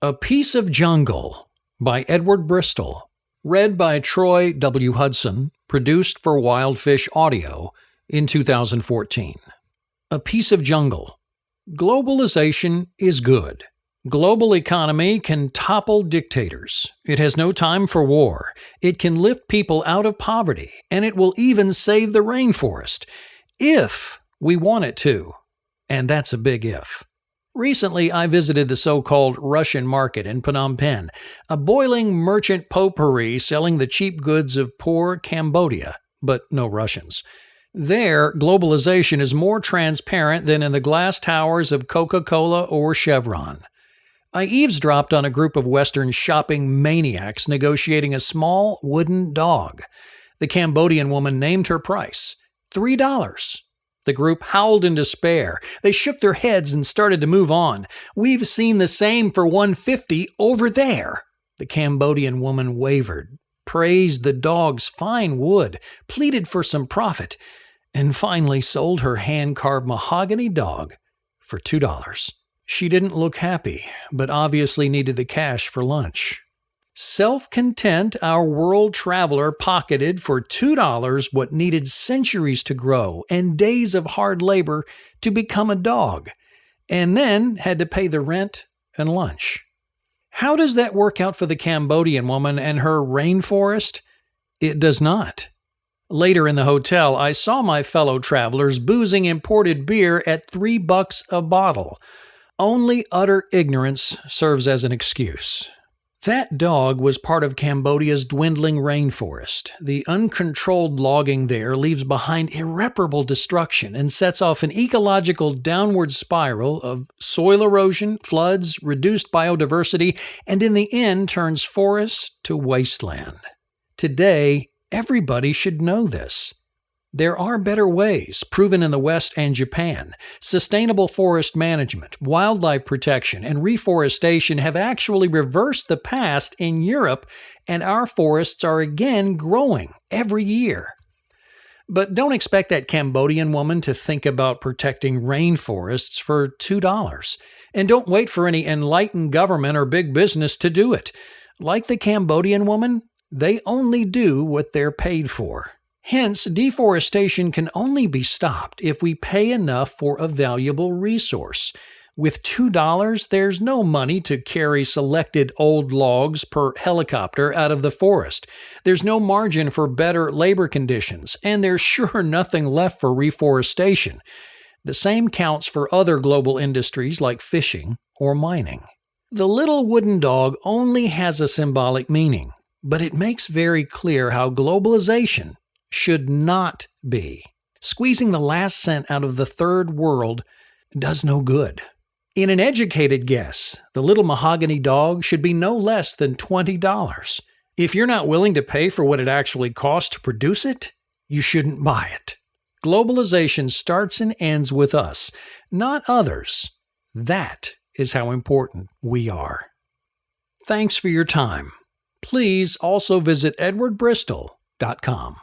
A Piece of Jungle by Edward Bristol. Read by Troy W. Hudson. Produced for Wildfish Audio in 2014. A Piece of Jungle. Globalization is good. Global economy can topple dictators. It has no time for war. It can lift people out of poverty, and it will even save the rainforest. If we want it to. And that's a big if. Recently, I visited the so-called Russian market in Phnom Penh, a boiling merchant potpourri selling the cheap goods of poor Cambodia, but no Russians. There, globalization is more transparent than in the glass towers of Coca-Cola or Chevron. I eavesdropped on a group of Western shopping maniacs negotiating a small wooden dog. The Cambodian woman named her price, $3. The group howled in despair. They shook their heads and started to move on. "We've seen the same for $150 over there." The Cambodian woman wavered, praised the dog's fine wood, pleaded for some profit, and finally sold her hand-carved mahogany dog for $2. She didn't look happy, but obviously needed the cash for lunch. Self-content, our world traveler pocketed for $2 what needed centuries to grow and days of hard labor to become a dog, and then had to pay the rent and lunch. How does that work out for the Cambodian woman and her rainforest? It does not. Later in the hotel, I saw my fellow travelers boozing imported beer at $3 a bottle. Only utter ignorance serves as an excuse. That dog was part of Cambodia's dwindling rainforest. The uncontrolled logging there leaves behind irreparable destruction and sets off an ecological downward spiral of soil erosion, floods, reduced biodiversity, and in the end turns forests to wasteland. Today, everybody should know this. There are better ways, proven in the West and Japan. Sustainable forest management, wildlife protection, and reforestation have actually reversed the past in Europe, and our forests are again growing every year. But don't expect that Cambodian woman to think about protecting rainforests for $2. And don't wait for any enlightened government or big business to do it. Like the Cambodian woman, they only do what they're paid for. Hence, deforestation can only be stopped if we pay enough for a valuable resource. With $2, there's no money to carry selected old logs per helicopter out of the forest. There's no margin for better labor conditions, and there's sure nothing left for reforestation. The same counts for other global industries like fishing or mining. The little wooden dog only has a symbolic meaning, but it makes very clear how globalization should not be. Squeezing the last cent out of the third world does no good. In an educated guess, the little mahogany dog should be no less than $20. If you're not willing to pay for what it actually costs to produce it, you shouldn't buy it. Globalization starts and ends with us, not others. That is how important we are. Thanks for your time. Please also visit edwardbristol.com.